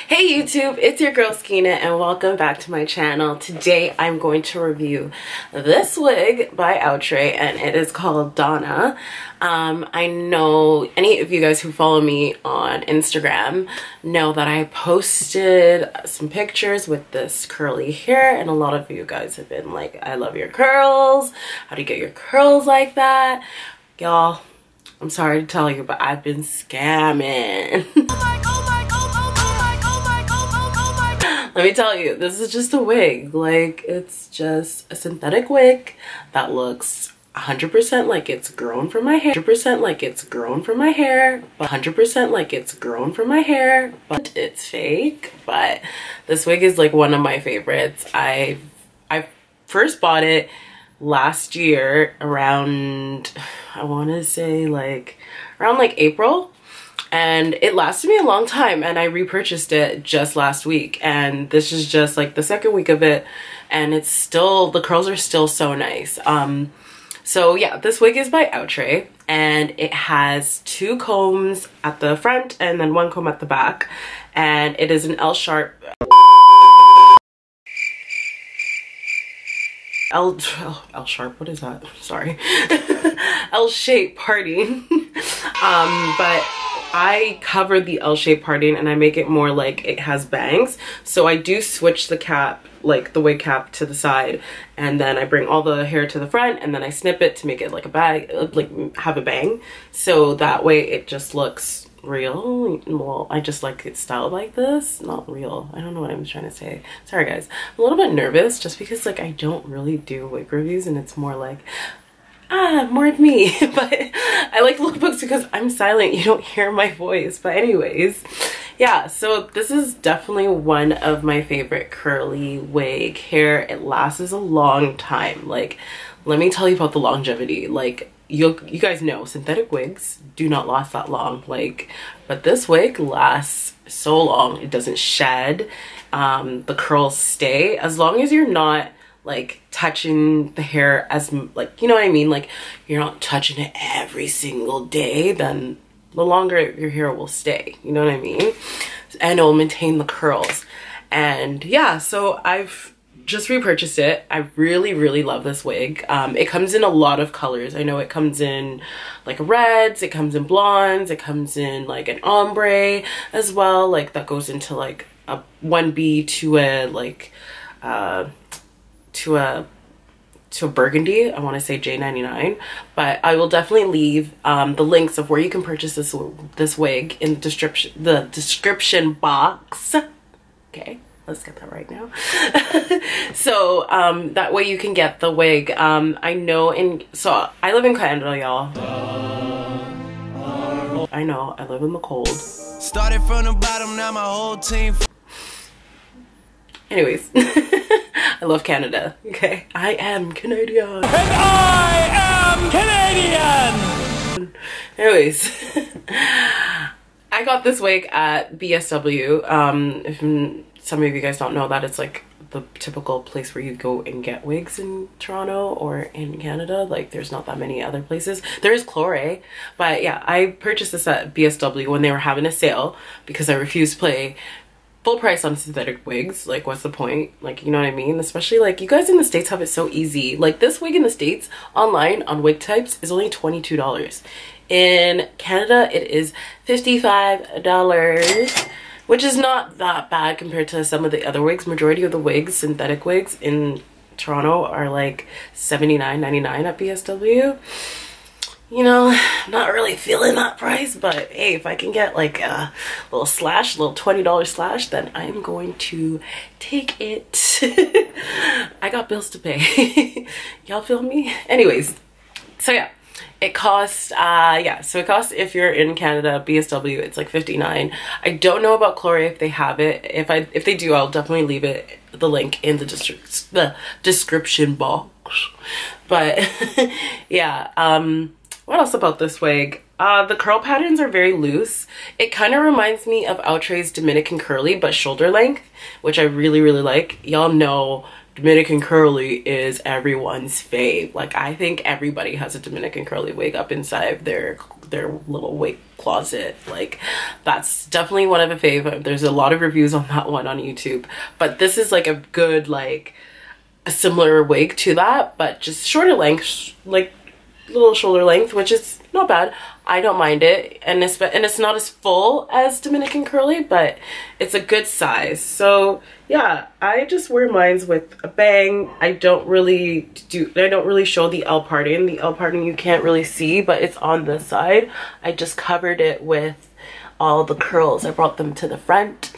Hey YouTube, it's your girl Skeenit and welcome back to my channel. Today I'm going to review this wig by Outre and it is called Donna. I know any of you guys who follow me on Instagram know that I posted some pictures with this curly hair and a lot of you guys have been like, I love your curls. How do you get your curls like that? Y'all, I'm sorry to tell you, but I've been scamming. Let me tell you, this is just a wig. Like, it's just a synthetic wig that looks 100% like it's grown from my hair. 100% like it's grown from my hair. 100% like it's grown from my hair. But it's fake. But this wig is like one of my favorites. I first bought it last year around, I want to say like around like April. And it lasted me a long time and I repurchased it just last week and this is just like the second week of it and it's still, the curls are still so nice. So yeah, this wig is by Outre and it has two combs at the front and then one comb at the back and it is an L-sharp L-sharp, what is that? Sorry. L-shape parting. But I cover the L-shaped parting and I make it more like it has bangs. So I do switch the cap, like the wig cap to the side, and then I bring all the hair to the front and then I snip it to make it like a bag, like have a bang. So that way it just looks real. Well, I just like it styled like this, not real. I don't know what I'm trying to say. Sorry guys. I'm a little bit nervous just because like I don't really do wig reviews and it's more like more of me. But I like lookbooks because I'm silent, you don't hear my voice. But anyways, yeah, so this is definitely one of my favorite curly wig hair. It lasts a long time. Like, let me tell you about the longevity. Like, you guys know synthetic wigs do not last that long, like, but this wig lasts so long. It doesn't shed. The curls stay as long as you're not like touching the hair as like, you know what I mean, like you're not touching it every single day, then the longer your hair will stay, you know what I mean, and it will maintain the curls. And yeah, so I've just repurchased it. I really love this wig. It comes in a lot of colors. I know it comes in like reds, it comes in blondes, it comes in like an ombre as well, like that goes into like a 1B to a like to a burgundy. I want to say J99, but I will definitely leave the links of where you can purchase this wig in the description box. Okay, let's get that right now. So that way you can get the wig. I know so I live in Canada, y'all. I know I live in the cold. Started from the bottom, now my whole team. Anyways, I love Canada, okay? I am Canadian. And I am Canadian! Anyways, I got this wig at BSW. If some of you guys don't know that, it's like the typical place where you go and get wigs in Toronto or in Canada. Like, there's not that many other places. There is Clore, but yeah, I purchased this at BSW when they were having a sale because I refused to pay full price on synthetic wigs. Like, what's the point? Like, you know what I mean? Especially like you guys in the States have it so easy. Like, this wig in the States online on wig types is only $22. In Canada it is $55, which is not that bad compared to some of the other wigs. Majority of the wigs, synthetic wigs in Toronto, are like $79.99 at BSW. You know, not really feeling that price, but hey, if I can get like a little $20 slash, then I'm going to take it. I got bills to pay. Y'all feel me? Anyways, so yeah, it costs, so it costs, if you're in Canada, BSW, it's like $59. I don't know about Clore if they have it. If they do, I'll definitely leave the link in the description box. But yeah, what else about this wig? The curl patterns are very loose. It kind of reminds me of Outre's Dominican curly, but shoulder length, which I really like. Y'all know Dominican curly is everyone's fave. Like, I think everybody has a Dominican curly wig up inside their little wig closet. Like, that's definitely one of the fave. There's a lot of reviews on that one on YouTube, but this is like a good, like a similar wig to that, but just shorter length, like little shoulder length, which is not bad. I don't mind it, and it's not as full as Dominican curly, but it's a good size. So yeah, I just wear mines with a bang. I don't really show the L parting. The L parting you can't really see, but it's on this side. I just covered it with all the curls. I brought them to the front.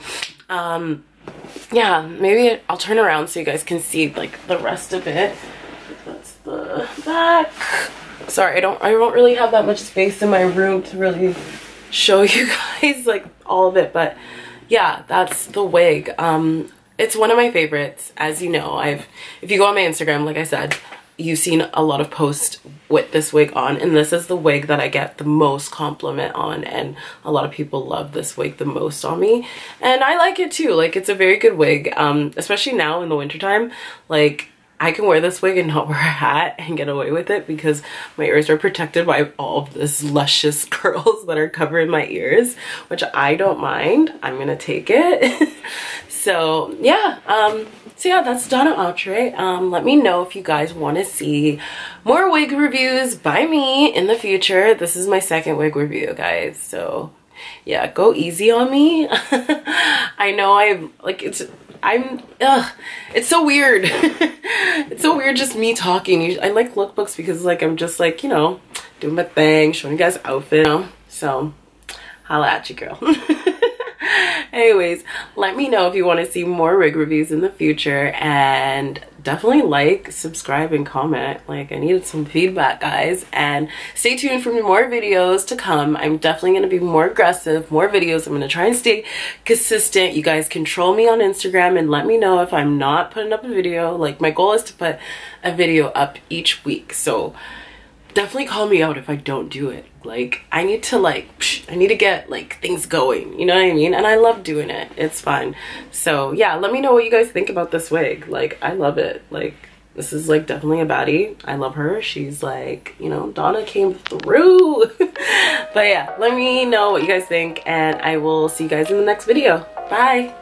Yeah, maybe I'll turn around so you guys can see like the rest of it. That's the back. Sorry, I don't really have that much space in my room to really show you guys like all of it, but yeah, that's the wig. It's one of my favorites. As you know, if you go on my Instagram, like I said, you've seen a lot of posts with this wig on, and this is the wig that I get the most compliment on, and a lot of people love this wig the most on me, and I like it too. Like, it's a very good wig, especially now in the wintertime. Like, I can wear this wig and not wear a hat and get away with it because my ears are protected by all of this luscious curls that are covering my ears, which I don't mind. I'm gonna take it. So yeah, that's Donna Outre. Let me know if you guys want to see more wig reviews by me in the future. This is my second wig review, guys, so yeah, go easy on me. I know it's so weird. It's so weird just me talking. I like lookbooks because like I'm just like, you know, doing my thing, showing you guys outfit, you know? So holla at you, girl. Anyways, let me know if you want to see more wig reviews in the future, and definitely like, subscribe, and comment. Like, I needed some feedback, guys, and stay tuned for more videos to come. I'm definitely going to be more aggressive, more videos. I'm going to try and stay consistent. You guys control me on Instagram and let me know if I'm not putting up a video. Like, my goal is to put a video up each week, so definitely call me out if I don't do it. Like, I need to get like things going, you know what I mean? And I love doing it. It's fun. So yeah, let me know what you guys think about this wig. Like, I love it. Like, this is like definitely a baddie. I love her. She's like, you know, Donna came through. But yeah, let me know what you guys think, and I will see you guys in the next video. Bye.